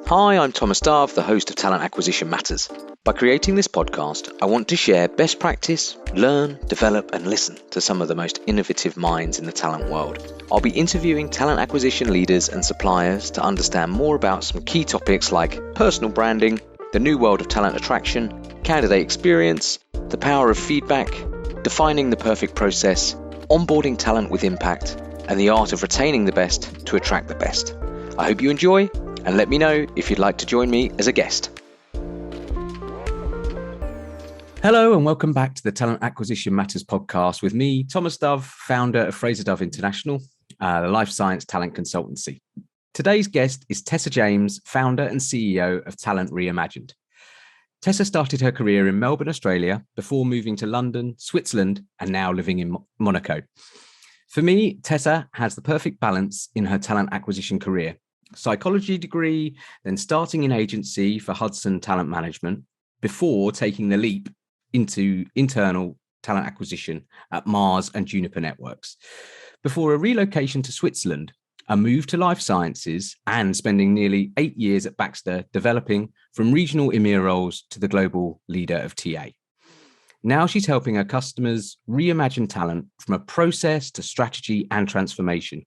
Hi, I'm Thomas Dove, the host of Talent Acquisition Matters. By creating this podcast, I want to share best practice, learn, develop, and listen to some of the most innovative minds in the talent world. I'll be interviewing talent acquisition leaders and suppliers to understand more about some key topics like personal branding, the new world of talent attraction, candidate experience, the power of feedback, defining the perfect process, onboarding talent with impact, and the art of retaining the best to attract the best. I hope you enjoy, and let me know if you'd like to join me as a guest. Hello and welcome back to the Talent Acquisition Matters podcast with me, Thomas Dove, founder of Fraser Dove International, the life science talent consultancy. Today's guest is Tessa James, founder and CEO of Talent Reimagined. Tessa started her career in Melbourne, Australia, before moving to London, Switzerland, and now living in Monaco. For me, Tessa has the perfect balance in her talent acquisition career. Psychology degree, then starting in agency for Hudson Talent Management before taking the leap into internal talent acquisition at Mars and Juniper Networks. Before a relocation to Switzerland, a move to life sciences, and spending nearly 8 years at Baxter developing from regional EMEA roles to the global leader of TA. Now she's helping her customers reimagine talent from a process to strategy and transformation,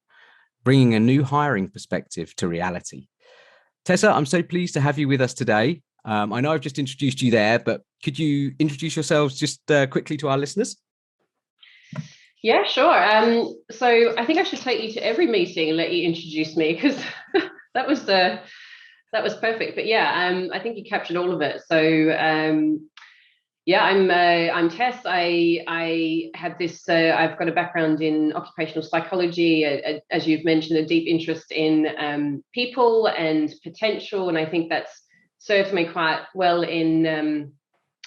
bringing a new hiring perspective to reality. Tessa, I'm so pleased to have you with us today. I know I've just introduced you there, but could you introduce yourselves just quickly to our listeners? Yeah, sure. So I think I should take you to every meeting and let you introduce me, because that was perfect. But yeah, I think you captured all of it. So yeah, I'm Tess. I have this. I've got a background in occupational psychology, as you've mentioned, a deep interest in people and potential, and I think that's served me quite well in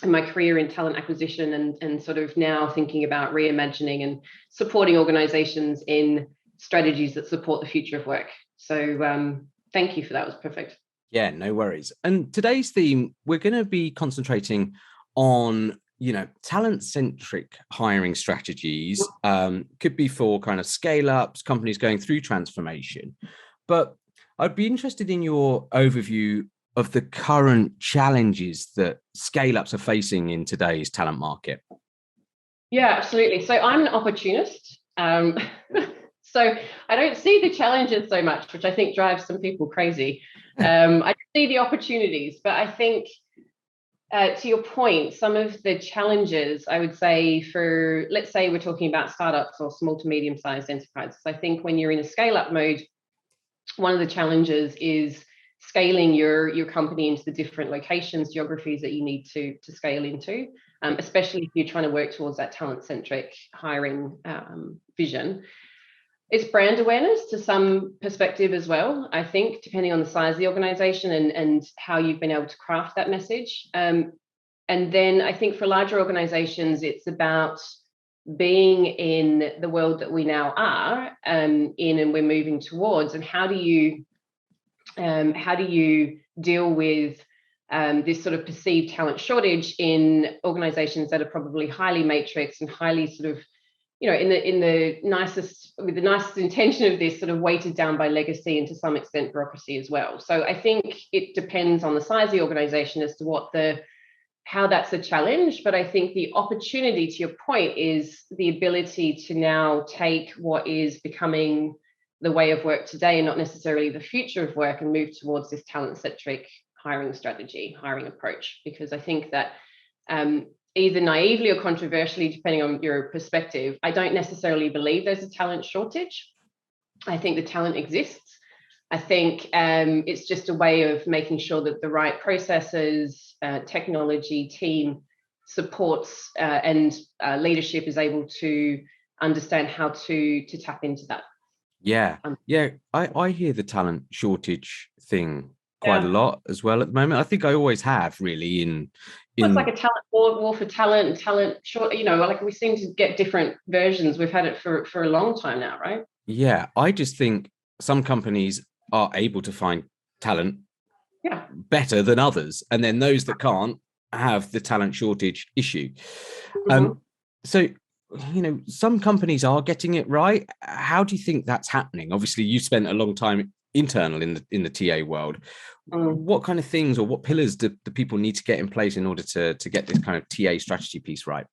my career in talent acquisition, and sort of now thinking about reimagining and supporting organisations in strategies that support the future of work. So thank you for that. It was perfect. Yeah, no worries. And today's theme, we're going to be concentrating on, talent-centric hiring strategies. Could be for kind of scale-ups, companies going through transformation. But I'd be interested in your overview of the current challenges that scale-ups are facing in today's talent market. Yeah, absolutely. So I'm an opportunist. So I don't see the challenges so much, which I think drives some people crazy. I see the opportunities, but I think to your point, some of the challenges, I would say, for, let's say we're talking about startups or small to medium-sized enterprises. I think when you're in a scale-up mode, one of the challenges is scaling your company into the different locations, geographies that you need to scale into, especially if you're trying to work towards that talent-centric hiring vision. It's brand awareness to some perspective as well, I think, depending on the size of the organization and how you've been able to craft that message. And then I think for larger organizations, it's about being in the world that we now are in and we're moving towards, and how do you deal with this sort of perceived talent shortage in organizations that are probably highly matrix and highly sort of, in the nicest intention of this, sort of weighted down by legacy and to some extent bureaucracy as well. So I think it depends on the size of the organization as to how that's a challenge. But I think the opportunity, to your point, is the ability to now take what is becoming the way of work today and not necessarily the future of work, and move towards this talent-centric hiring strategy, hiring approach. Because I think that either naively or controversially, depending on your perspective, I don't necessarily believe there's a talent shortage. I think the talent exists. I think it's just a way of making sure that the right processes, technology, team supports and leadership is able to understand how to tap into that. Yeah. I hear the talent shortage thing quite a lot as well at the moment. I think I always have, really. It's like a talent war for talent and talent short, like we seem to get different versions. We've had it for a long time now, right? Yeah, I just think some companies are able to find talent better than others, and then those that can't have the talent shortage issue. So some companies are getting it right. How do you think that's happening? Obviously, you spent a long time internal in the TA world. What kind of things or what pillars do people need to get in place in order to get this kind of TA strategy piece right?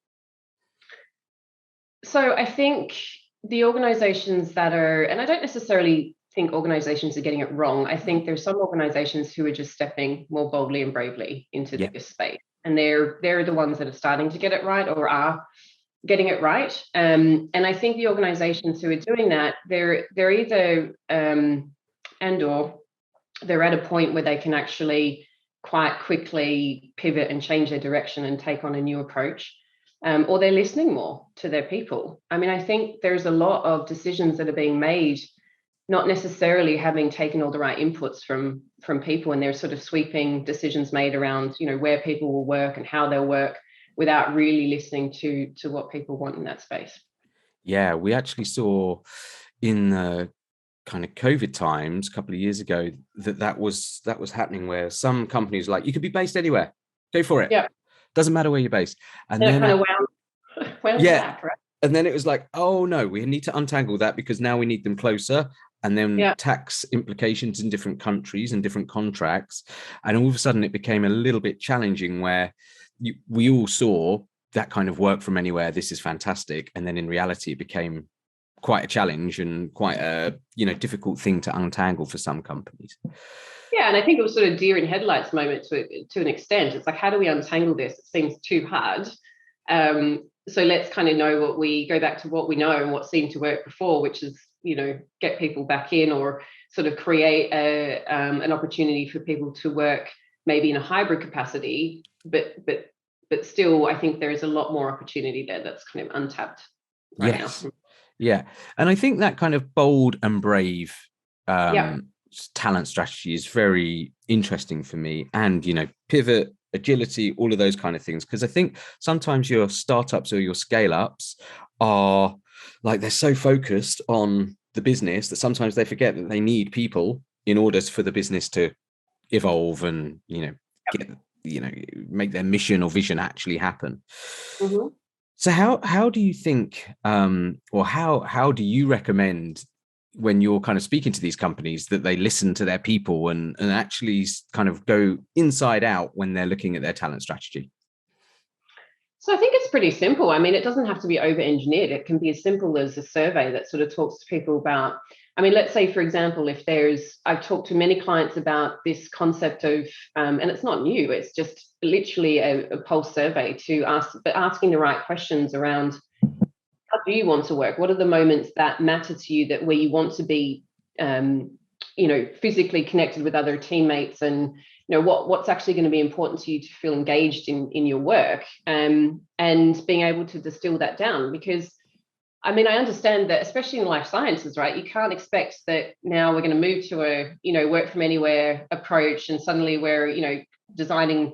So I think the organizations that are, and I don't necessarily think organizations are getting it wrong. I think there's some organizations who are just stepping more boldly and bravely into this space. And they're the ones that are starting to get it right or are getting it right. And I think the organizations who are doing that, they're either and or they're at a point where they can actually quite quickly pivot and change their direction and take on a new approach. Or they're listening more to their people. I mean, I think there's a lot of decisions that are being made, not necessarily having taken all the right inputs from people, and there's sort of sweeping decisions made around, where people will work and how they'll work without really listening to what people want in that space. Yeah, we actually saw in the kind of COVID times a couple of years ago that was happening, where some companies like, you could be based anywhere, go for it. Yeah. Doesn't matter where you're based. And then kind of wound back, right? And then it was like, oh no, we need to untangle that because now we need them closer. And then tax implications in different countries and different contracts. And all of a sudden it became a little bit challenging, where we all saw that kind of work from anywhere. This is fantastic. And then in reality, it became quite a challenge and quite a difficult thing to untangle for some companies. Yeah, and I think it was sort of deer in headlights moment to an extent. It's like, how do we untangle this? It seems too hard. So let's kind of go back to what we know and what seemed to work before, which is, get people back in, or sort of create an opportunity for people to work maybe in a hybrid capacity, but still, I think there is a lot more opportunity there that's kind of untapped right now. Yeah, and I think that kind of bold and brave talent strategy is very interesting for me, and pivot, agility, all of those kind of things, because I think sometimes your startups or your scale ups are like, they're so focused on the business that sometimes they forget that they need people in order for the business to evolve and make their mission or vision actually happen. Mm-hmm. So how do you think, or how do you recommend, when you're kind of speaking to these companies, that they listen to their people and actually kind of go inside out when they're looking at their talent strategy? So I think it's pretty simple. I mean, it doesn't have to be over-engineered. It can be as simple as a survey that sort of talks to people about, I mean, let's say, for example, I've talked to many clients about this concept of, and it's not new, it's just literally a pulse survey but asking the right questions around, how do you want to work? What are the moments that matter to you, that where you want to be, physically connected with other teammates, and what's actually going to be important to you to feel engaged in your work, and being able to distill that down. Because I mean, I understand that, especially in life sciences, right? You can't expect that now we're going to move to a work from anywhere approach, and suddenly we're designing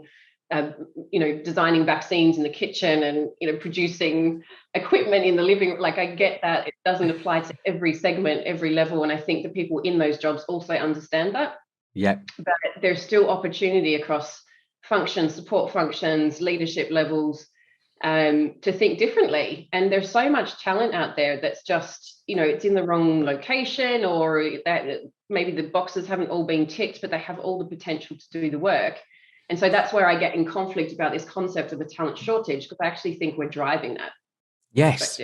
vaccines in the kitchen and producing equipment in the living room. Like, I get that it doesn't apply to every segment, every level, and I think the people in those jobs also understand that. Yeah, but there's still opportunity across functions, support functions, leadership levels, to think differently. And there's so much talent out there that's just it's in the wrong location, or that maybe the boxes haven't all been ticked, but they have all the potential to do the work. And so that's where I get in conflict about this concept of a talent shortage, because I actually think we're driving that. Yes.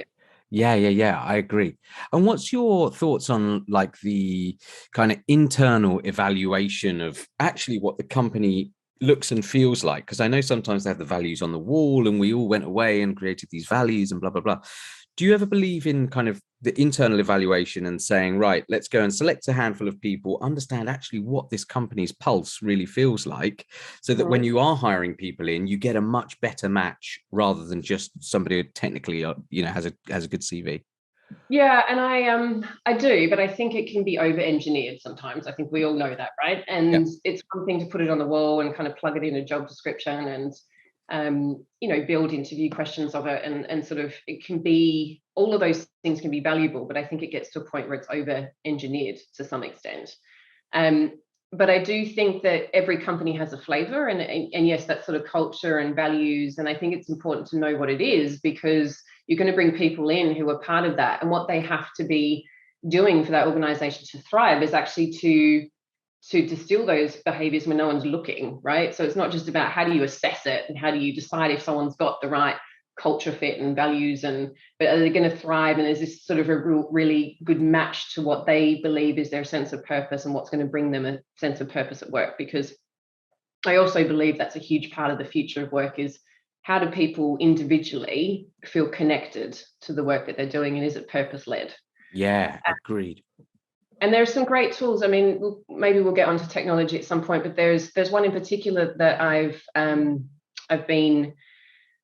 Yeah, I agree. And what's your thoughts on like the kind of internal evaluation of actually what the company looks and feels like? Because I know sometimes they have the values on the wall and we all went away and created these values and blah, blah, blah. Do you ever believe in kind of the internal evaluation and saying, right, let's go and select a handful of people, understand actually what this company's pulse really feels like, so that when you are hiring people in, you get a much better match rather than just somebody who technically, has a good CV? Yeah, and I do, but I think it can be over-engineered sometimes. I think we all know that, right? And it's one thing to put it on the wall and kind of plug it in a job description and build interview questions of it, and sort of, it can be, all of those things can be valuable, but I think it gets to a point where it's over-engineered to some extent. But I do think that every company has a flavor, and yes, that sort of culture and values, and I think it's important to know what it is, because you're going to bring people in who are part of that, and what they have to be doing for that organization to thrive is actually to distill those behaviors when no one's looking, right? So it's not just about how do you assess it and how do you decide if someone's got the right culture fit and values, but are they going to thrive, and is this sort of a really good match to what they believe is their sense of purpose and what's going to bring them a sense of purpose at work. Because I also believe that's a huge part of the future of work, is how do people individually feel connected to the work that they're doing, and is it purpose-led? Yeah, agreed. And there's some great tools. I mean, maybe we'll get onto technology at some point, but there's one in particular that I've been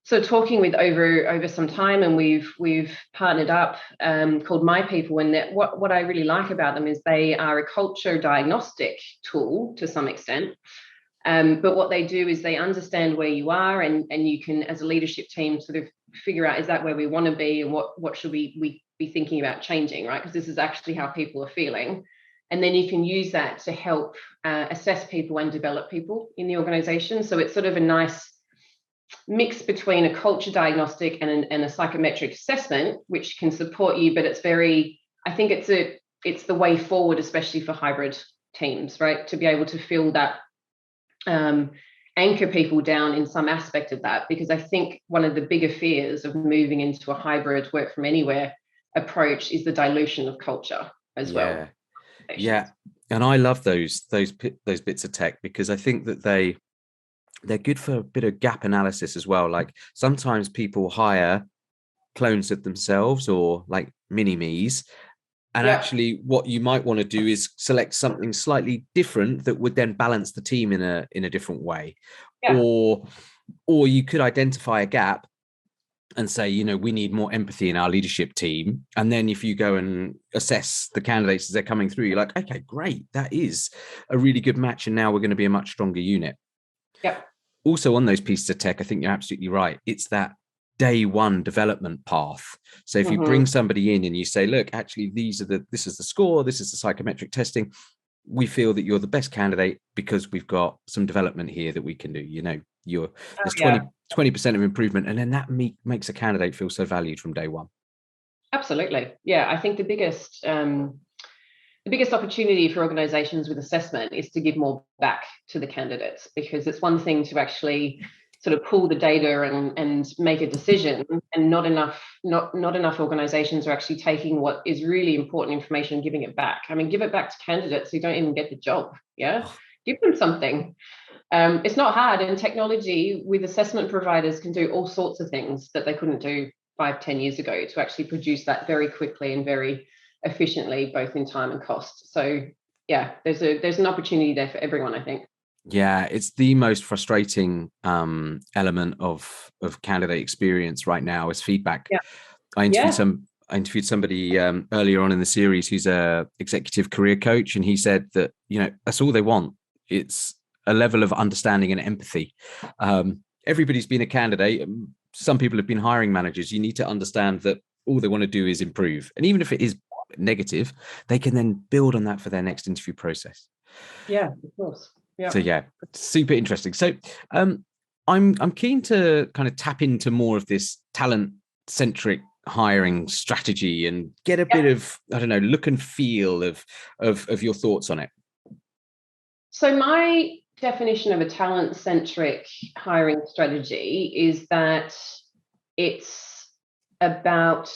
sort of talking with over some time, and we've partnered up, called My People. And that what I really like about them is they are a culture diagnostic tool to some extent. But what they do is they understand where you are, and you can, as a leadership team, sort of figure out, is that where we want to be, and what should we be thinking about changing, right? Because this is actually how people are feeling. And then you can use that to help assess people and develop people in the organization. So it's sort of a nice mix between a culture diagnostic and a psychometric assessment, which can support you, but it's very, I think it's the way forward, especially for hybrid teams, right? To be able to feel that, anchor people down in some aspect of that, because I think one of the bigger fears of moving into a hybrid work from anywhere approach is the dilution of culture as well. Yeah, and I love those bits of tech, because I think that they're good for a bit of gap analysis as well. Like sometimes people hire clones of themselves, or like mini-me's, and actually what you might want to do is select something slightly different that would then balance the team in a different way. Or you could identify a gap and say, we need more empathy in our leadership team. And then if you go and assess the candidates as they're coming through, you're like, okay, great, that is a really good match, and now we're going to be a much stronger unit. Also, on those pieces of tech, I think you're absolutely right. It's that day one development path. So if you bring somebody in and you say, look, actually, this is the score, this is the psychometric testing, we feel that you're the best candidate because we've got some development here that we can do. There's 20% of improvement, and then that makes a candidate feel so valued from day one. Absolutely. Yeah, I think the biggest opportunity for organizations with assessment is to give more back to the candidates, because it's one thing to actually sort of pull the data and make a decision, and not enough organizations are actually taking what is really important information and giving it back. I mean, give it back to candidates who don't even get the job. Give them something. It's not hard, and technology with assessment providers can do all sorts of things that they couldn't do 5-10 years ago, to actually produce that very quickly and very efficiently, both in time and cost. So yeah, there's an opportunity there for everyone, I think. Yeah, it's the most frustrating element of candidate experience right now is feedback. I interviewed somebody earlier on in the series who's a executive career coach, and he said that that's all they want. It's a level of understanding and empathy. Everybody's been a candidate. Some people have been hiring managers. You need to understand that all they want to do is improve, and even if it is negative, they can then build on that for their next interview process. Yeah, of course. Yeah. So yeah, super interesting. So I'm keen to kind of tap into more of this talent-centric hiring strategy and get a bit of, I don't know, look and feel of your thoughts on it. So my definition of a talent-centric hiring strategy is that it's about,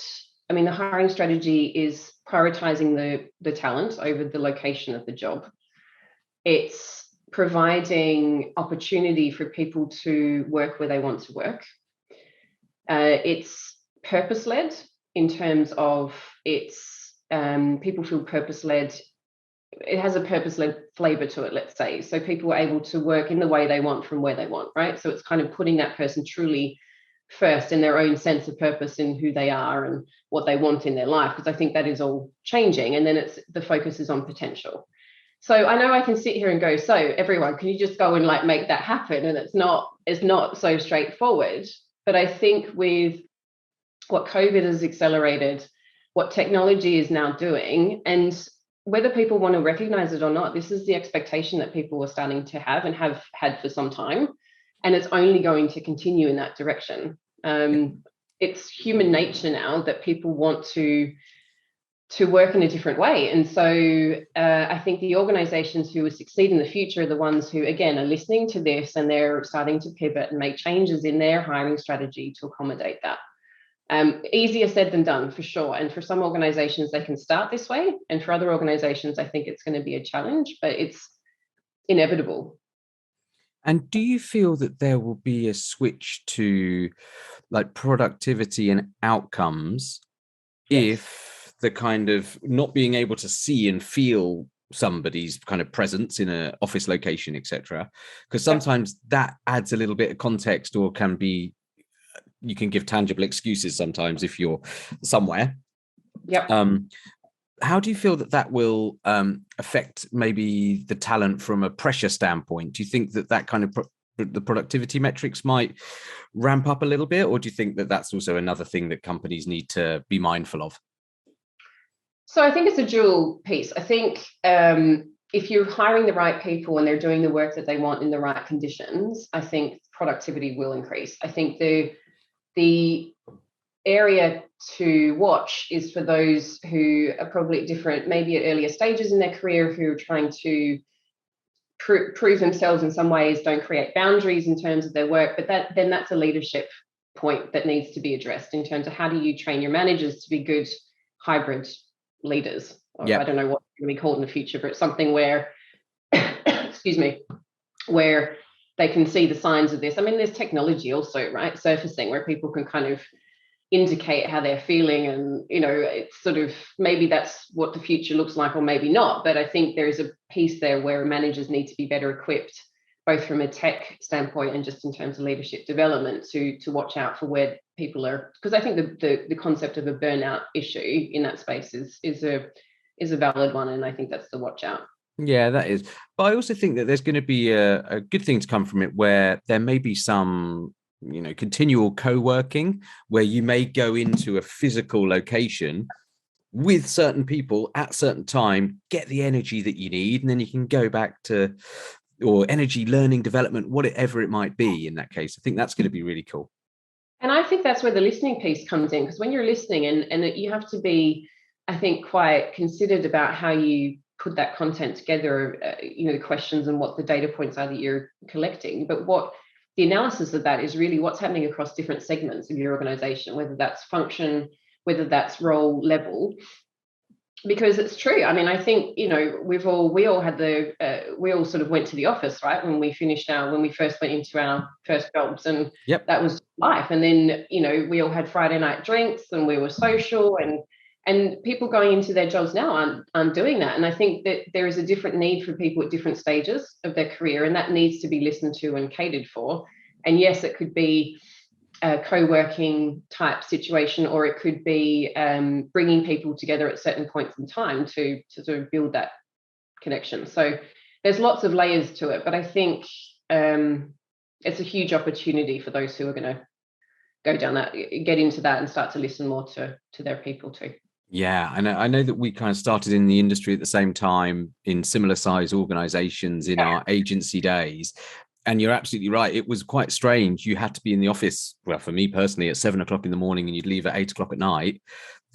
the hiring strategy is prioritizing the talent over the location of the job. It's providing opportunity for people to work where they want to work. It's purpose-led in terms of people feel purpose-led. It has a purpose-led flavor to it, let's say. So people are able to work in the way they want from where they want, right? So it's kind of putting that person truly first in their own sense of purpose in who they are and what they want in their life, because I think that is all changing. And then the focus is on potential. So I know I can sit here and go, so everyone, can you just go and make that happen? And it's not so straightforward. But I think with what COVID has accelerated, what technology is now doing, and whether people want to recognize it or not, this is the expectation that people are starting to have and have had for some time. And it's only going to continue in that direction. It's human nature now that people want to to work in a different way. And so I think the organizations who will succeed in the future are the ones who, again, are listening to this and they're starting to pivot and make changes in their hiring strategy to accommodate that. Easier said than done, for sure. And for some organizations, they can start this way. And for other organizations, I think it's going to be a challenge, but it's inevitable. And do you feel that there will be a switch to like productivity and outcomes if the kind of not being able to see and feel somebody's kind of presence in an office location, etc.? Because sometimes that adds a little bit of context, or can be, you can give tangible excuses sometimes if you're somewhere. How do you feel that that will affect maybe the talent from a pressure standpoint? Do you think that that kind of the productivity metrics might ramp up a little bit, or do you think that that's also another thing that companies need to be mindful of? So I think it's a dual piece. I think if you're hiring the right people and they're doing the work that they want in the right conditions, I think productivity will increase. I think the area to watch is for those who are probably at different, maybe at earlier stages in their career, who are trying to prove themselves in some ways, don't create boundaries in terms of their work, but then that's a leadership point that needs to be addressed in terms of how do you train your managers to be good hybrid leaders, or I don't know what it's going to be called in the future, but it's something where excuse me, where they can see the signs of this. I mean, there's technology also, right, surfacing, where people can kind of indicate how they're feeling, and it's sort of, maybe that's what the future looks like, or maybe not. But I think there's a piece there where managers need to be better equipped, both from a tech standpoint and just in terms of leadership development, to watch out for where people are, because I think the concept of a burnout issue in that space is a valid one, and I think that's the watch out. Yeah, that is. But I also think that there's going to be a good thing to come from it, where there may be some continual co-working, where you may go into a physical location with certain people at certain time, get the energy that you need, and then you can go back to, or energy, learning, development, whatever it might be in that case. I think that's going to be really cool. And I think that's where the listening piece comes in, because when you're listening, and you have to be, I think, quite considered about how you put that content together, the questions and what the data points are that you're collecting. But what the analysis of that is really what's happening across different segments of your organization, whether that's function, whether that's role level. Because it's true. I mean, I think, we all sort of went to the office, right, when we first went into our first jobs, and that was life. And then, we all had Friday night drinks, and we were social, and people going into their jobs now aren't doing that. And I think that there is a different need for people at different stages of their career, and that needs to be listened to and catered for. And yes, it could be a co-working type situation, or it could be bringing people together at certain points in time to sort of build that connection. So there's lots of layers to it, but I think it's a huge opportunity for those who are going to go down that, get into that, and start to listen more to their people too. Yeah, I know that we kind of started in the industry at the same time in similar size organizations in our agency days. And you're absolutely right. It was quite strange. You had to be in the office, well, for me personally, at 7 o'clock in the morning, and you'd leave at 8 o'clock at night.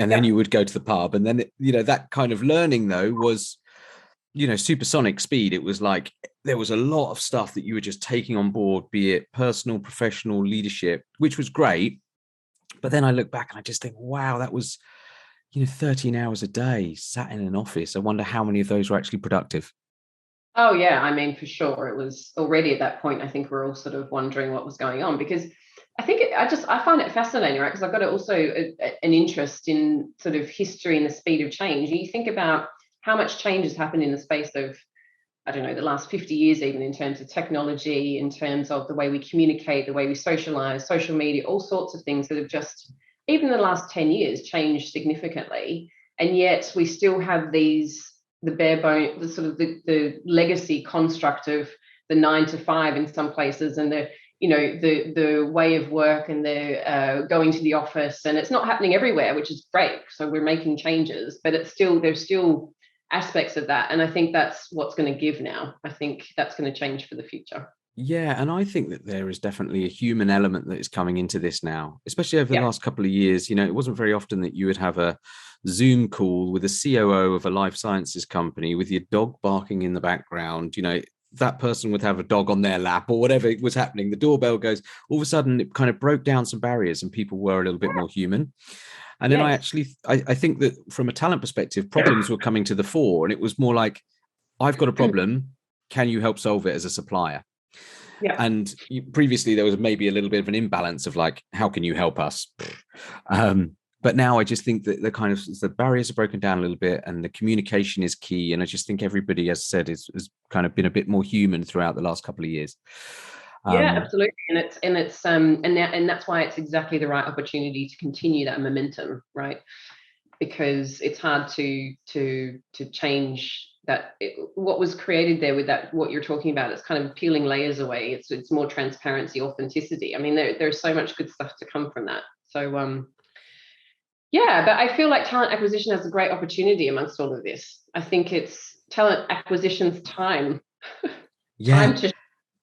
And then you would go to the pub. And then, that kind of learning, though, was, supersonic speed. It was like there was a lot of stuff that you were just taking on board, be it personal, professional, leadership, which was great. But then I look back and I just think, wow, that was, 13 hours a day sat in an office. I wonder how many of those were actually productive. Oh, yeah. I mean, for sure. It was already at that point, I think we're all sort of wondering what was going on, because I think I find it fascinating, right? Because I've got also an interest in sort of history and the speed of change. You think about how much change has happened in the space of, I don't know, the last 50 years, even in terms of technology, in terms of the way we communicate, the way we socialize, social media, all sorts of things that have just, even in the last 10 years, changed significantly. And yet we still have the bare bone, the legacy construct of the 9 to 5 in some places, and the way of work, and the going to the office, and it's not happening everywhere, which is great. So we're making changes, but there's still aspects of that. And I think that's what's going to give now. I think that's going to change for the future. Yeah, and I think that there is definitely a human element that is coming into this now, especially over the Yeah. last couple of years. It wasn't very often that you would have a Zoom call with a COO of a life sciences company with your dog barking in the background. That person would have a dog on their lap or whatever was happening. The doorbell goes. All of a sudden, it kind of broke down some barriers, and people were a little bit more human. And then Yes. I think that from a talent perspective, problems were coming to the fore, and it was more like, I've got a problem. Can you help solve it as a supplier? Yeah. And previously there was maybe a little bit of an imbalance of like, how can you help us? But now I just think that the barriers are broken down a little bit, and the communication is key. And I just think everybody, as I said, has kind of been a bit more human throughout the last couple of years. Yeah, absolutely. And that's why it's exactly the right opportunity to continue that momentum, right? Because it's hard to change what was created there with that, what you're talking about. It's kind of peeling layers away. It's more transparency, authenticity. I mean, there's so much good stuff to come from that. So yeah, but I feel like talent acquisition has a great opportunity amongst all of this. I think it's talent acquisition's time. Yeah. Time to,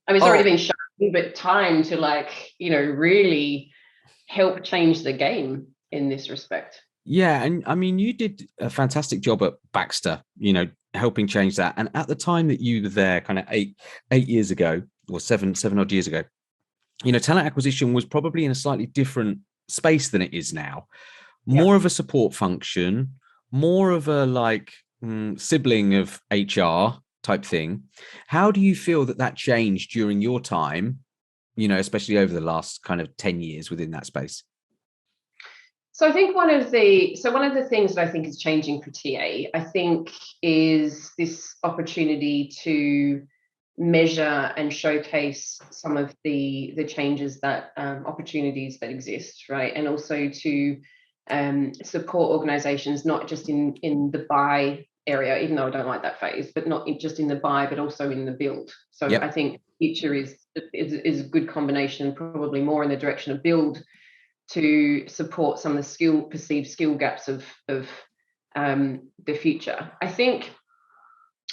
I mean, it's already been shown, but time to really help change the game in this respect. Yeah, and I mean, you did a fantastic job at Baxter, helping change that. And at the time that you were there, kind of eight years ago, or seven odd years ago, talent acquisition was probably in a slightly different space than it is now. Yeah. More of a support function, more of a sibling of HR type thing. How do you feel that changed during your time, especially over the last kind of 10 years within that space? So I think one of the things that I think is changing for TA, I think, is this opportunity to measure and showcase some of the changes that opportunities that exist, right? And also to support organizations, not just in the buy area, even though I don't like that phase, but not just in the buy, but also in the build. So Yep. I think future is a good combination, probably more in the direction of build, to support some of the perceived skill gaps of the future. I think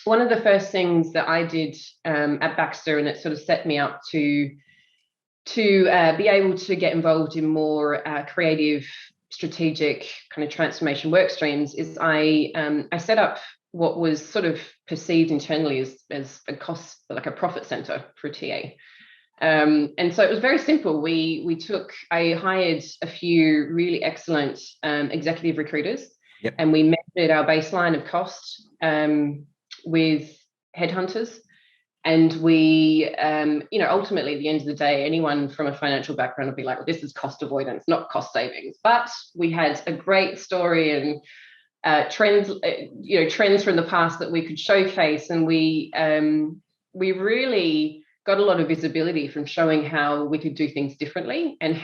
one of the first things that I did at Baxter, and it sort of set me up to be able to get involved in more creative, strategic kind of transformation work streams, is I set up what was sort of perceived internally as a cost, like a profit center for TA. And so it was very simple. I hired a few really excellent executive recruiters. Yep. And we measured our baseline of cost with headhunters. And we, ultimately, at the end of the day, anyone from a financial background would be like, well, this is cost avoidance, not cost savings. But we had a great story and trends from the past that we could showcase. And we really got a lot of visibility from showing how we could do things differently, and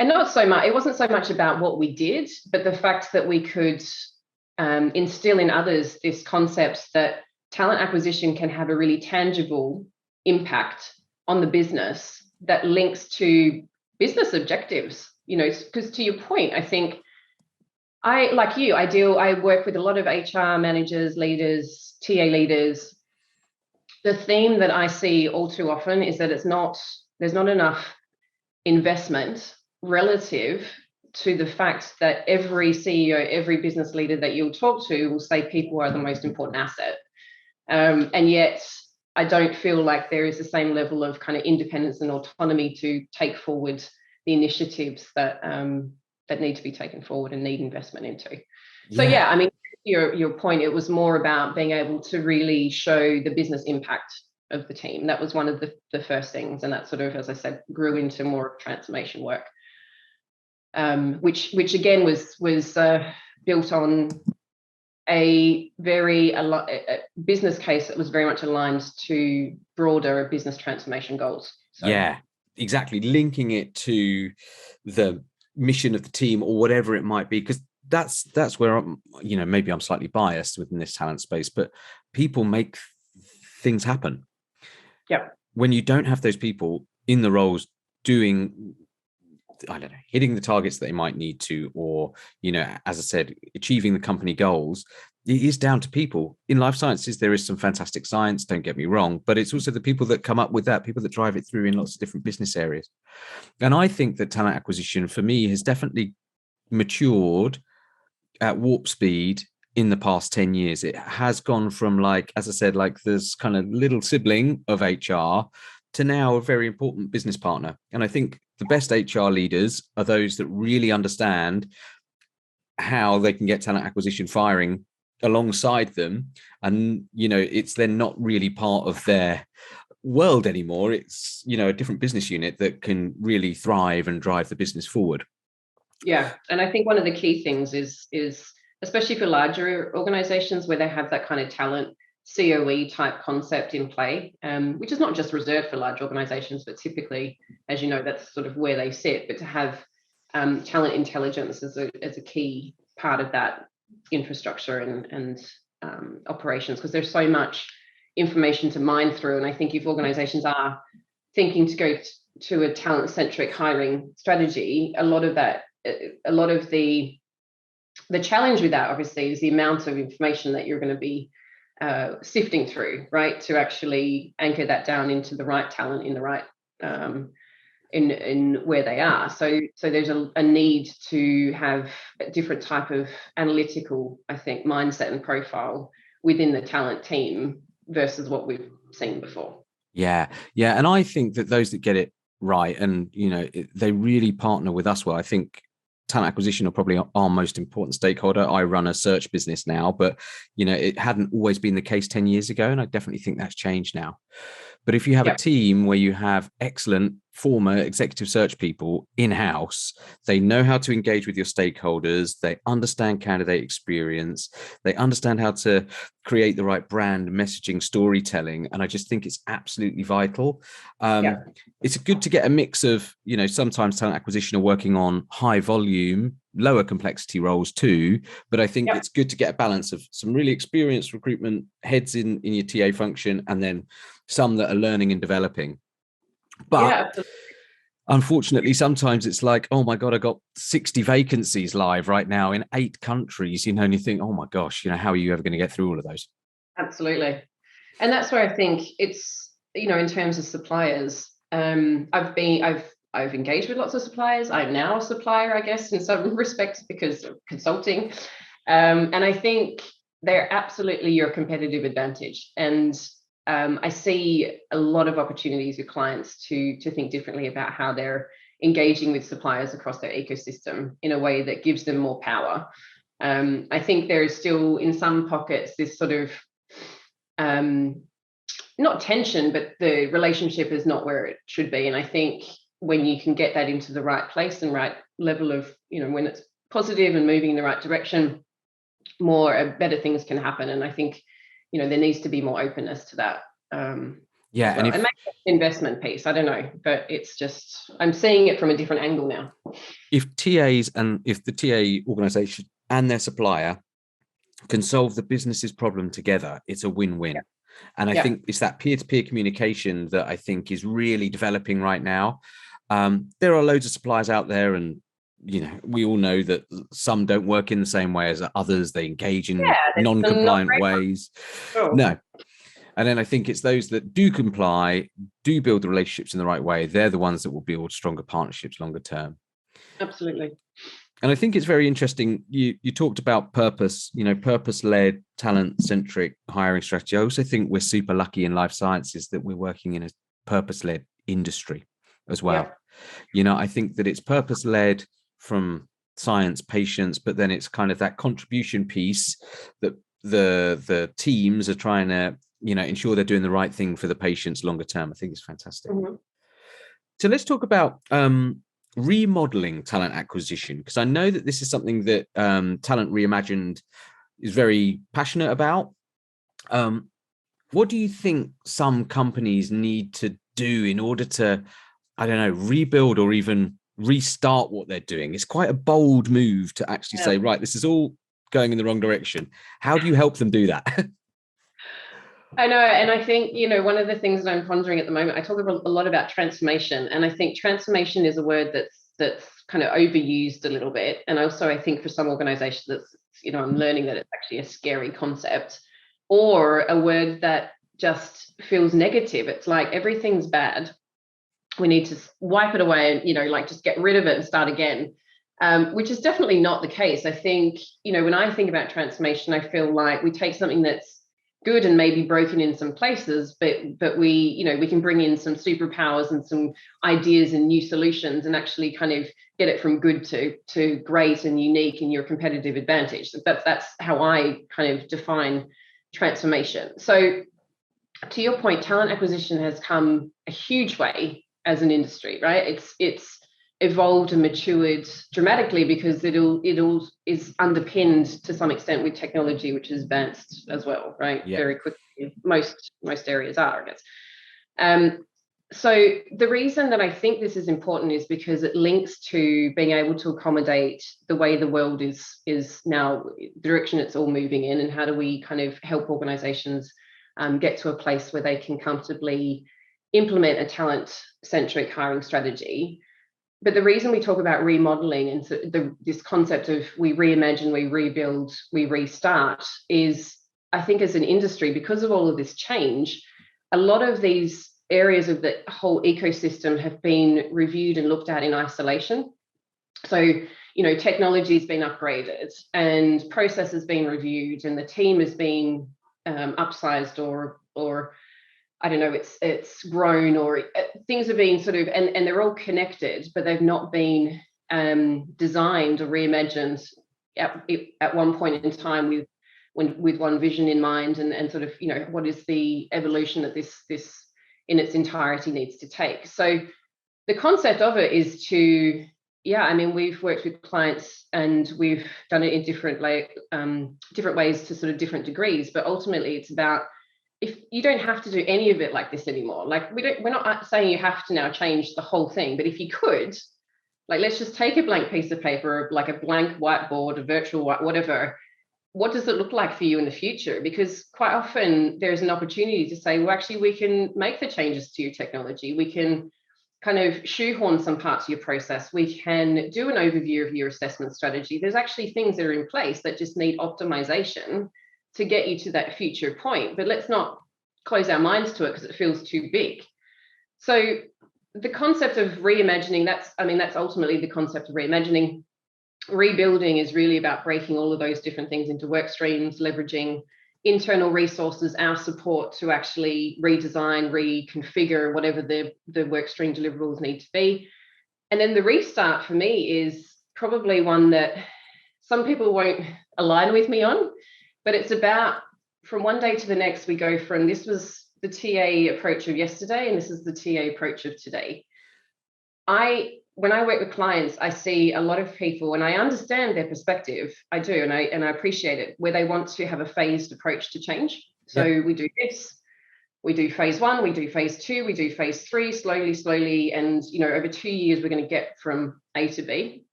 not so much, it wasn't so much about what we did, but the fact that we could instill in others this concept that talent acquisition can have a really tangible impact on the business that links to business objectives. Because to your point, I think I work with a lot of HR managers, leaders, TA leaders. The theme that I see all too often is that there's not enough investment relative to the fact that every CEO, every business leader that you'll talk to will say people are the most important asset. And yet I don't feel like there is the same level of kind of independence and autonomy to take forward the initiatives that need to be taken forward and need investment into. So yeah, I mean, your point, it was more about being able to really show the business impact of the team. That was one of the first things, and that sort of, as I said, grew into more transformation work, which again was built on a business case that was very much aligned to broader business transformation goals. So. Yeah, exactly. Linking it to the mission of the team or whatever it might be, because that's where maybe I'm slightly biased within this talent space, but people make things happen. Yeah. When you don't have those people in the roles doing, I don't know, hitting the targets that they might need to, or, as I said, achieving the company goals, it is down to people. In life sciences, there is some fantastic science, don't get me wrong, but it's also the people that come up with that, people that drive it through in lots of different business areas. And I think that talent acquisition for me has definitely matured at warp speed in the past 10 years. It has gone from, like, as I said, like this kind of little sibling of HR to now a very important business partner. And I think the best HR leaders are those that really understand how they can get talent acquisition firing alongside them. And, it's then not really part of their world anymore. It's, a different business unit that can really thrive and drive the business forward. Yeah. And I think one of the key things is especially for larger organizations where they have that kind of talent COE type concept in play, which is not just reserved for large organizations, but typically, as you know, that's sort of where they sit. But to have talent intelligence as a key part of that infrastructure and operations, because there's so much information to mine through. And I think if organizations are thinking to go to a talent-centric hiring strategy, a lot of the challenge with that, obviously, is the amount of information that you're going to be sifting through, right, to actually anchor that down into the right talent in the right in where they are. So there's a need to have a different type of analytical, I think, mindset and profile within the talent team versus what we've seen before. Yeah. And I think that those that get it right and, they really partner with us well. I think talent acquisition are probably our most important stakeholder. I run a search business now, but, it hadn't always been the case 10 years ago. And I definitely think that's changed now. But if you have a team where you have excellent former executive search people in-house, they know how to engage with your stakeholders, they understand candidate experience, they understand how to create the right brand, messaging, storytelling. And I just think it's absolutely vital. It's good to get a mix of, sometimes talent acquisition are working on high volume, lower complexity roles too, but I think it's good to get a balance of some really experienced recruitment heads in your TA function, and then some that are learning and developing. But unfortunately, sometimes it's like, oh my God, I got 60 vacancies live right now in 8 countries, and you think, oh my gosh, how are you ever going to get through all of those? Absolutely. And that's where I think it's, in terms of suppliers, I've engaged with lots of suppliers. I'm now a supplier, I guess, in some respects because of consulting. And I think they're absolutely your competitive advantage. And I see a lot of opportunities with clients to think differently about how they're engaging with suppliers across their ecosystem in a way that gives them more power. I think there is still, in some pockets, this sort of not tension, but the relationship is not where it should be. And I think when you can get that into the right place and right level of, when it's positive and moving in the right direction, better things can happen. And I think, there needs to be more openness to that. And maybe investment piece, I don't know, but it's just, I'm seeing it from a different angle now. If TAs and if the TA organization and their supplier can solve the business's problem together, it's a win-win. And I think it's that peer-to-peer communication that I think is really developing right now. There are loads of suppliers out there, and we all know that some don't work in the same way as others. They engage in non-compliant ways. No. And then I think it's those that do comply, do build the relationships in the right way. They're the ones that will build stronger partnerships longer term. Absolutely. And I think it's very interesting. You talked about purpose, purpose-led, talent-centric hiring strategy. I also think we're super lucky in life sciences that we're working in a purpose-led industry as well. I think that it's purpose-led from science, patients, but then it's kind of that contribution piece that the teams are trying to, ensure they're doing the right thing for the patients longer term. I think it's fantastic. Mm-hmm. So let's talk about remodeling talent acquisition, because I know that this is something that Talent Reimagined is very passionate about. What do you think some companies need to do in order to, I don't know, rebuild or even restart what they're doing? It's quite a bold move to actually say, right, this is all going in the wrong direction. How do you help them do that? I know. And I think, one of the things that I'm pondering at the moment, I talk a lot about transformation. And I think transformation is a word that's that's kind of overused a little bit. And also I think for some organizations that's, I'm learning that it's actually a scary concept, or a word that just feels negative. It's like everything's bad. We need to wipe it away and, like just get rid of it and start again. Which is definitely not the case. I think, when I think about transformation, I feel like we take something that's good and maybe broken in some places, but we can bring in some superpowers and some ideas and new solutions and actually kind of get it from good to great and unique and your competitive advantage. That's how I kind of define transformation. So to your point, talent acquisition has come a huge way as an industry, right? It's evolved and matured dramatically because it all is underpinned to some extent with technology, which is advanced as well, right? Yeah. Very quickly. Most areas are, I guess. So the reason that I think this is important is because it links to being able to accommodate the way the world is now, the direction it's all moving in, and how do we kind of help organizations get to a place where they can comfortably implement a talent-centric hiring strategy. But the reason we talk about remodeling and this concept of we reimagine, we rebuild, we restart is, I think as an industry, because of all of this change, a lot of these areas of the whole ecosystem have been reviewed and looked at in isolation. So, technology has been upgraded and process has been reviewed and the team has been upsized or I don't know, it's grown, or things are being sort of, and they're all connected, but they've not been designed or reimagined at one point in time with one vision in mind, and sort of, what is the evolution that this in its entirety needs to take. So the concept of it is to, we've worked with clients and we've done it in different ways to sort of different degrees, but ultimately it's about, if you don't have to do any of it like this anymore, like we're not saying you have to now change the whole thing, but if you could, like, let's just take a blank piece of paper, like a blank whiteboard, a virtual whatever. What does it look like for you in the future? Because quite often there's an opportunity to say, well, actually, we can make the changes to your technology. We can kind of shoehorn some parts of your process. We can do an overview of your assessment strategy. There's actually things that are in place that just need optimization to get you to that future point. But let's not close our minds to it because it feels too big. So the concept of reimagining, that's ultimately the concept of reimagining. Rebuilding is really about breaking all of those different things into work streams, leveraging internal resources, our support to actually redesign, reconfigure whatever the work stream deliverables need to be. And then the restart for me is probably one that some people won't align with me on, but it's about, from one day to the next, we go from, this was the TA approach of yesterday and this is the TA approach of today. When I work with clients, I see a lot of people, and I understand their perspective. I do, and I appreciate it, where they want to have a phased approach to change. So we do this, we do phase 1, we do phase 2, we do phase 3, slowly, and over 2 years we're going to get from A to B.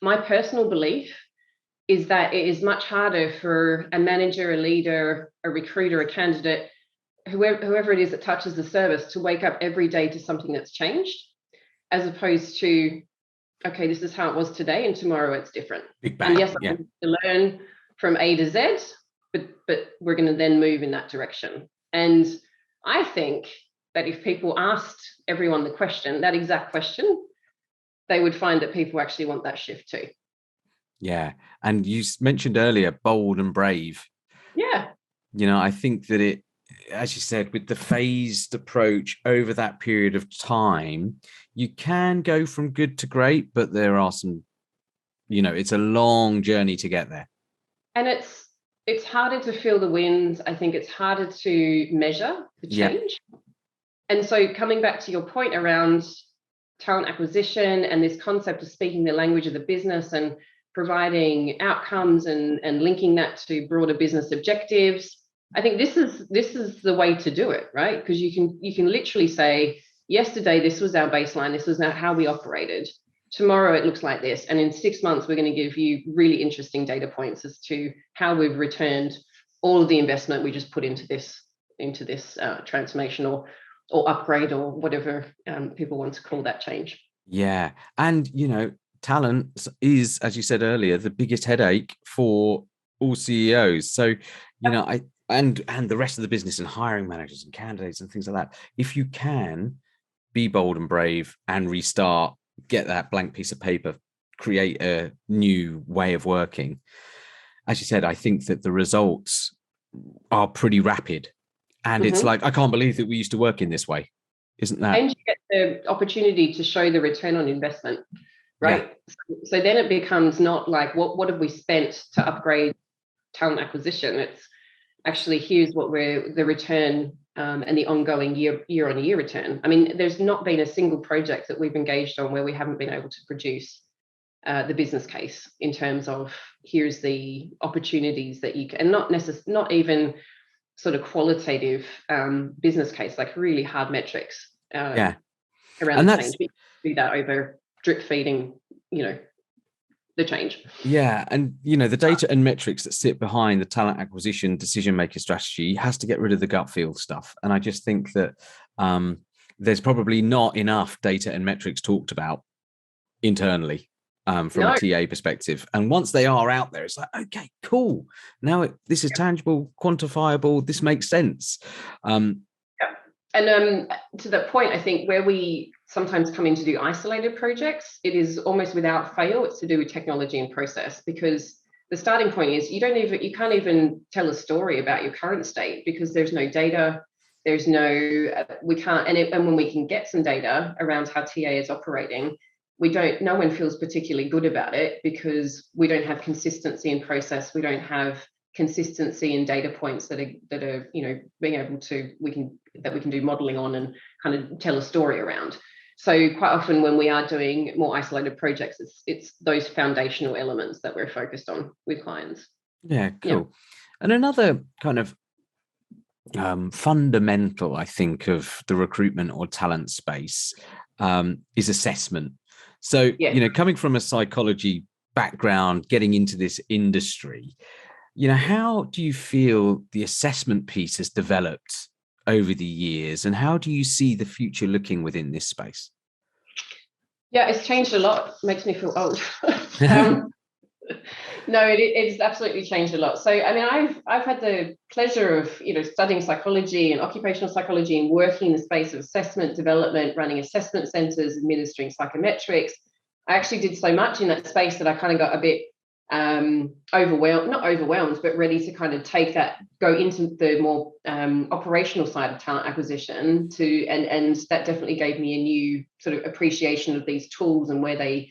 My personal belief is that it is much harder for a manager, a leader, a recruiter, a candidate, whoever it is that touches the service, to wake up every day to something that's changed, as opposed to, okay, this is how it was today and tomorrow it's different. Big bang. And yes, I need to learn from A to Z, but we're going to then move in that direction. And I think that if people asked everyone the question, that exact question, they would find that people actually want that shift too. Yeah. And you mentioned earlier, bold and brave. Yeah. I think that it, as you said, with the phased approach over that period of time, you can go from good to great, but there are some, it's a long journey to get there. And it's harder to feel the wins. I think it's harder to measure the change. Yeah. And so coming back to your point around talent acquisition and this concept of speaking the language of the business and providing outcomes and linking that to broader business objectives, I think this is the way to do it, right? Because you can literally say, yesterday this was our baseline, this was now how we operated. Tomorrow it looks like this, and in 6 months we're going to give you really interesting data points as to how we've returned all of the investment we just put into this transformation or upgrade or whatever people want to call that change. Yeah. And, talent is, as you said earlier, the biggest headache for all CEOs. So, and the rest of the business and hiring managers and candidates and things like that. If you can be bold and brave and restart, get that blank piece of paper, create a new way of working. As you said, I think that the results are pretty rapid. And it's like, I can't believe that we used to work in this way. Isn't that? And you get the opportunity to show the return on investment, right? Yeah. So then it becomes not like, what have we spent to upgrade talent acquisition? It's actually, here's what the return and the ongoing year on year return. I mean, there's not been a single project that we've engaged on where we haven't been able to produce the business case in terms of here's the opportunities that you can, and not even sort of qualitative business case, like really hard metrics Yeah. around And the that's, change. We do that over drip feeding, the change. yeah. And, the data and metrics that sit behind the talent acquisition decision maker strategy has to get rid of the gut feel stuff. And I just think that there's probably not enough data and metrics talked about internally from a TA perspective. And once they are out there, it's like, okay, cool. Now this is tangible, quantifiable. This makes sense. And to that point, I think where we sometimes come in to do isolated projects, it is almost without fail. It's to do with technology and process, because the starting point is you can't even tell a story about your current state because there's no data. There's no, we can't, and when we can get some data around how TA is operating, no one feels particularly good about it because we don't have consistency in process. We don't have consistency in data points that are being able to we can do modeling on and kind of tell a story around. So quite often when we are doing more isolated projects, it's those foundational elements that we're focused on with clients. Yeah, cool. And another kind of fundamental, I think, of the recruitment or talent space is assessment. So, coming from a psychology background, getting into this industry, how do you feel the assessment piece has developed over the years, and how do you see the future looking within this space? Yeah, it's changed a lot. It makes me feel old. No, it's absolutely changed a lot. So, I mean, I've had the pleasure of studying psychology and occupational psychology and working in the space of assessment development, running assessment centers, administering psychometrics. I actually did so much in that space that I kind of got a bit not overwhelmed, but ready to kind of go into the more operational side of talent acquisition and that definitely gave me a new sort of appreciation of these tools and where they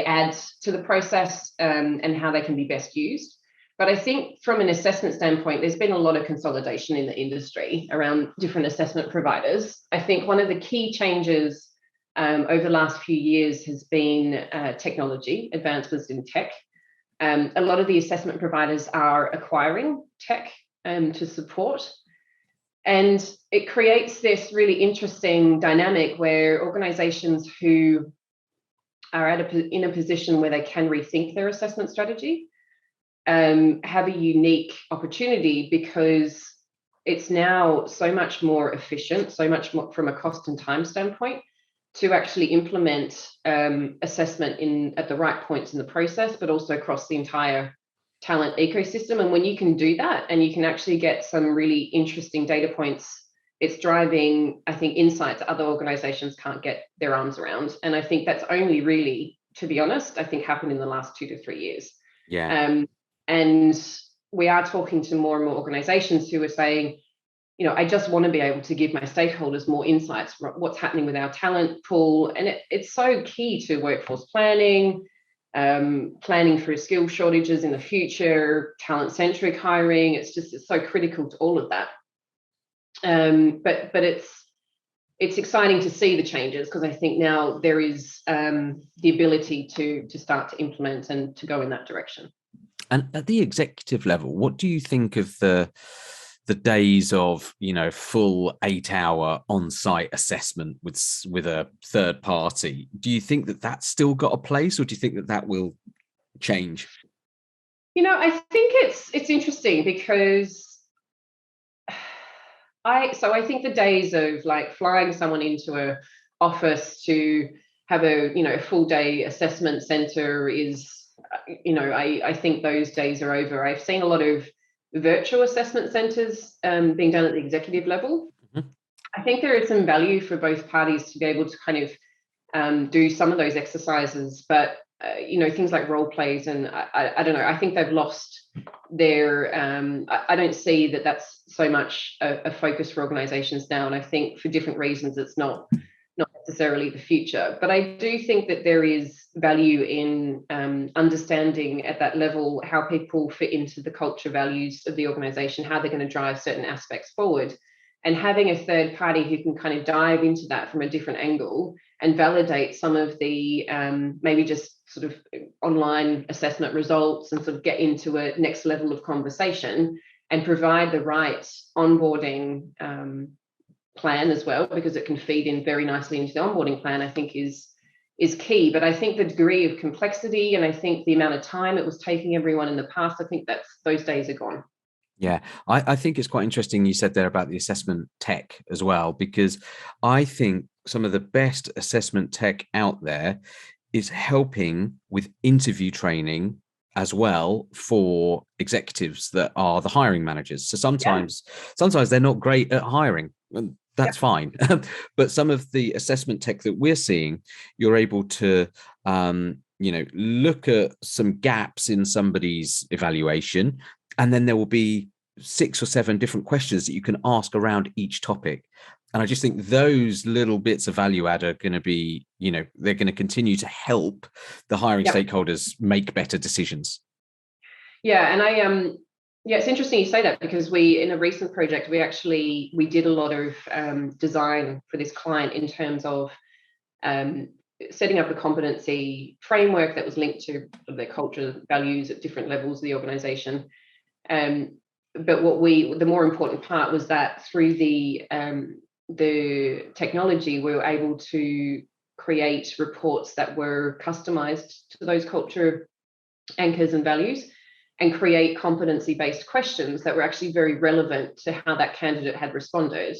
add to the process and how they can be best used. But I think from an assessment standpoint, there's been a lot of consolidation in the industry around different assessment providers. I think one of the key changes over the last few years has been technology, advancements in tech. A lot of the assessment providers are acquiring tech to support. And it creates this really interesting dynamic where organizations who are in a position where they can rethink their assessment strategy have a unique opportunity, because it's now so much more efficient, so much more from a cost and time standpoint, to actually implement assessment at the right points in the process, but also across the entire talent ecosystem. And when you can do that and you can actually get some really interesting data points, it's driving, I think, insights other organizations can't get their arms around. And I think that's only really, to be honest, I think happened in the last 2 to 3 years. Yeah. And we are talking to more and more organizations who are saying, I just want to be able to give my stakeholders more insights from what's happening with our talent pool. And it's so key to workforce planning, planning for skill shortages in the future, talent-centric hiring. It's so critical to all of that. But it's exciting to see the changes, because I think now there is the ability to start to implement and to go in that direction. And at the executive level, what do you think of the days of full 8-hour on-site assessment with a third party? Do you think that that's still got a place, or do you think that will change? I think it's interesting, because I think the days of like flying someone into an office to have a full day assessment center is, I think those days are over. I've seen a lot of virtual assessment centers being done at the executive level. Mm-hmm. I think there is some value for both parties to be able to kind of do some of those exercises, but things like role plays, and I don't know, I think they've lost their I don't see that that's so much a focus for organizations now, and I think for different reasons it's not necessarily the future. But I do think that there is value in understanding at that level how people fit into the culture values of the organization, how they're going to drive certain aspects forward, and having a third party who can kind of dive into that from a different angle and validate some of the maybe just sort of online assessment results and sort of get into a next level of conversation and provide the right onboarding plan as well, because it can feed in very nicely into the onboarding plan, I think is key. But I think the degree of complexity, and I think the amount of time it was taking everyone in the past, I think those days are gone. Yeah, I think it's quite interesting you said there about the assessment tech as well, because I think some of the best assessment tech out there is helping with interview training as well for executives that are the hiring managers. So sometimes they're not great at hiring, and that's fine. But some of the assessment tech that we're seeing, you're able to look at some gaps in somebody's evaluation, and then there will be 6 or 7 different questions that you can ask around each topic. And I just think those little bits of value add are going to be, they're going to continue to help the hiring stakeholders make better decisions. Yeah, and it's interesting you say that, because in a recent project, we did a lot of design for this client in terms of setting up a competency framework that was linked to their culture values at different levels of the organization. But the more important part was that through the technology, we were able to create reports that were customized to those culture anchors and values, and create competency-based questions that were actually very relevant to how that candidate had responded,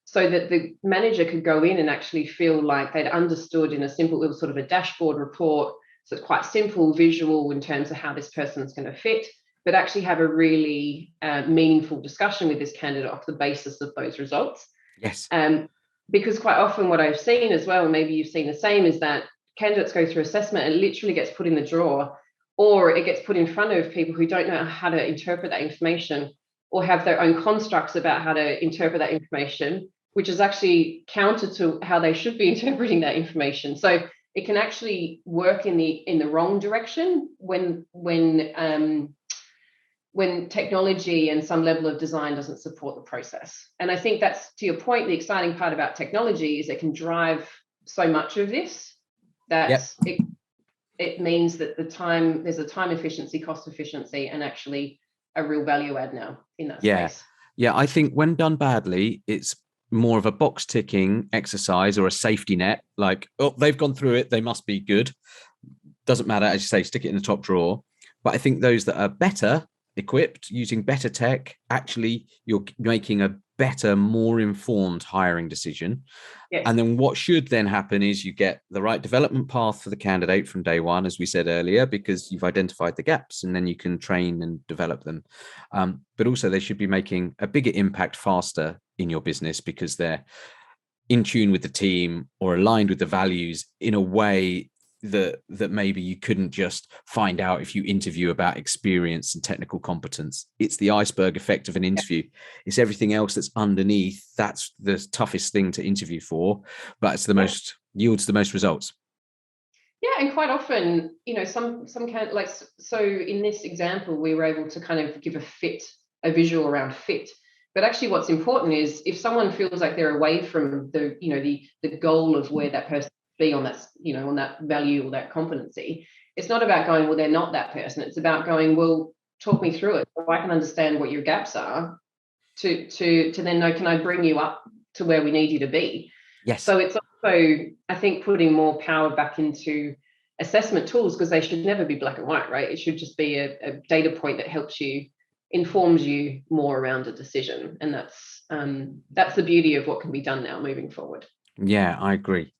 so that the manager could go in and actually feel like they'd understood in it was sort of a dashboard report. So it's quite simple, visual in terms of how this person's going to fit, but actually have a really meaningful discussion with this candidate off the basis of those results. Yes. Because quite often what I've seen as well, and maybe you've seen the same, is that candidates go through assessment and it literally gets put in the drawer, or it gets put in front of people who don't know how to interpret that information, or have their own constructs about how to interpret that information, which is actually counter to how they should be interpreting that information. So it can actually work in the wrong direction when technology and some level of design doesn't support the process. And I think that's, to your point, the exciting part about technology is it can drive so much of this that it means that there's a time efficiency, cost efficiency, and actually a real value add now in that space. Yeah, I think when done badly, it's more of a box ticking exercise or a safety net, like, oh, they've gone through it, they must be good. Doesn't matter, as you say, stick it in the top drawer. But I think those that are better equipped, using better tech, actually you're making a better, more informed hiring decision. Yes. And then what should then happen is you get the right development path for the candidate from day one, as we said earlier, because you've identified the gaps, and then you can train and develop them. But also they should be making a bigger impact faster in your business, because they're in tune with the team or aligned with the values in a way that maybe you couldn't just find out if you interview about experience and technical competence. It's the iceberg effect of an interview. It's everything else that's underneath. That's the toughest thing to interview for, but it's the most yields the most results. Yeah, and quite often, some kind of like, so in this example, we were able to kind of give a visual around fit. But actually what's important is if someone feels like they're away from the goal of where that person be on that, on that value or that competency, it's not about going, well, they're not that person. It's about going, well, talk me through it so I can understand what your gaps are to then know, can I bring you up to where we need you to be? Yes. So it's also, I think, putting more power back into assessment tools, because they should never be black and white, right? It should just be a data point that helps you, informs you more around a decision. And that's the beauty of what can be done now moving forward. Yeah, I agree.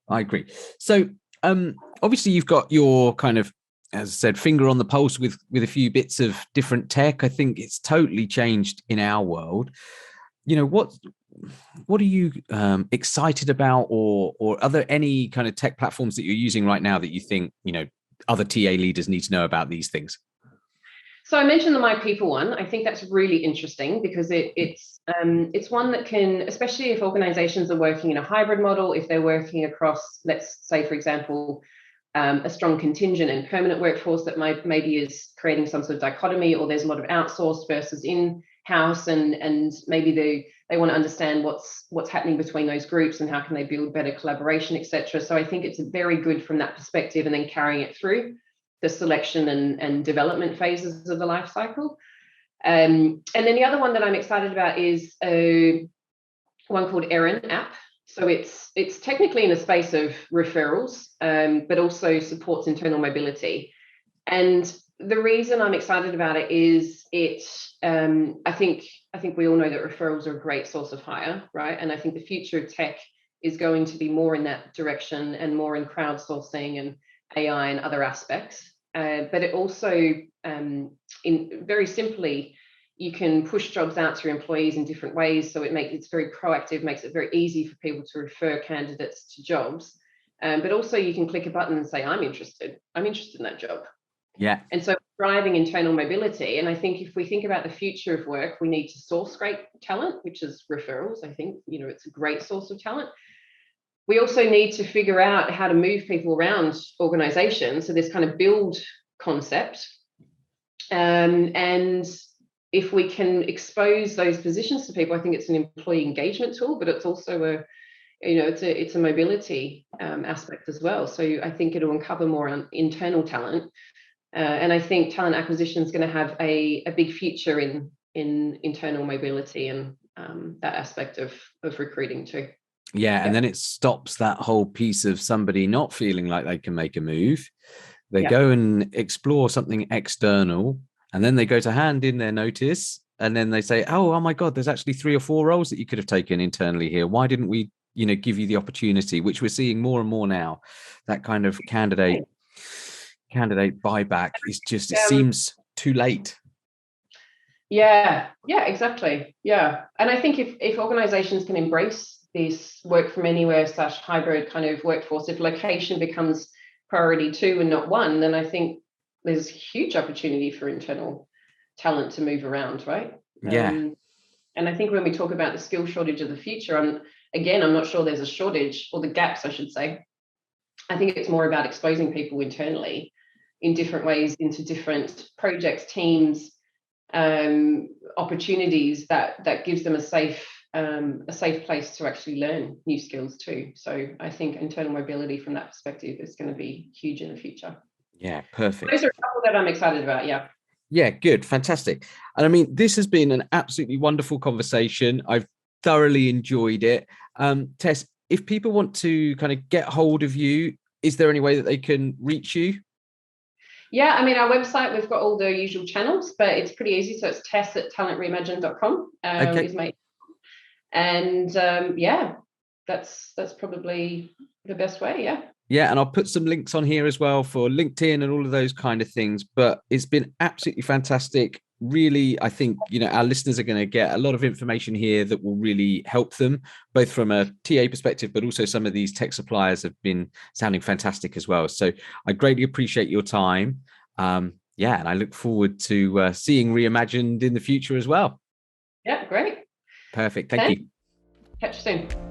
So Obviously you've got your kind of, as I said, finger on the pulse with a few bits of different tech. I think it's totally changed in our world. What are you excited about, or are there any kind of tech platforms that you're using right now that you think other TA leaders need to know about these things? So I mentioned the My People one. I think that's really interesting because it's one that can, especially if organizations are working in a hybrid model, if they're working across, let's say, for example, a strong contingent and permanent workforce that maybe is creating some sort of dichotomy, or there's a lot of outsourced versus in-house, and maybe they want to understand what's happening between those groups and how can they build better collaboration, etc. So I think it's very good from that perspective, and then carrying it through the selection and development phases of the life cycle. And then the other one that I'm excited about is one called Erin app. So it's technically in the space of referrals, but also supports internal mobility. And the reason I'm excited about it is I think we all know that referrals are a great source of hire, right? And I think the future of tech is going to be more in that direction and more in crowdsourcing and AI and other aspects. But it also, in very simply, you can push jobs out to your employees in different ways. So it's very proactive, makes it very easy for people to refer candidates to jobs. But also you can click a button and say, I'm interested in that job. Yeah. And so driving internal mobility. And I think if we think about the future of work, we need to source great talent, which is referrals. I think, it's a great source of talent. We also need to figure out how to move people around organizations. So this kind of build concept. And if we can expose those positions to people, I think it's an employee engagement tool, but it's also it's a mobility aspect as well. So I think it'll uncover more on internal talent. And I think talent acquisition is going to have a big future in internal mobility and that aspect of recruiting too. Yeah, and then it stops that whole piece of somebody not feeling like they can make a move. They go and explore something external, and then they go to hand in their notice, and then they say, oh my God, there's actually 3 or 4 roles that you could have taken internally here. Why didn't we, give you the opportunity, which we're seeing more and more now. That kind of candidate buyback is just, it seems too late. Yeah, exactly. Yeah. And I think if organizations can embrace this work from anywhere / hybrid kind of workforce, if location becomes priority 2 and not 1, then I think there's huge opportunity for internal talent to move around, right? Yeah. And I think when we talk about the skill shortage of the future, I'm not sure there's a shortage, or the gaps, I should say. I think it's more about exposing people internally in different ways into different projects, teams, opportunities that gives them a safe place to actually learn new skills too. So I think internal mobility from that perspective is going to be huge in the future. Yeah, perfect. Those are a couple that I'm excited about. Yeah, good, fantastic. And I mean, this has been an absolutely wonderful conversation. I've thoroughly enjoyed it. Tess, if people want to kind of get hold of you, is there any way that they can reach you? Yeah, I mean, our website, we've got all the usual channels, but it's pretty easy. So it's Tess@talentreimagined.com is my, and that's probably the best way. Yeah, and I'll put some links on here as well for LinkedIn and all of those kind of things. But it's been absolutely fantastic. Really, I think, our listeners are going to get a lot of information here that will really help them, both from a TA perspective, but also some of these tech suppliers have been sounding fantastic as well. So I greatly appreciate your time. And I look forward to seeing Reimagined in the future as well. Yeah, great. Perfect. Thank you. Catch you soon.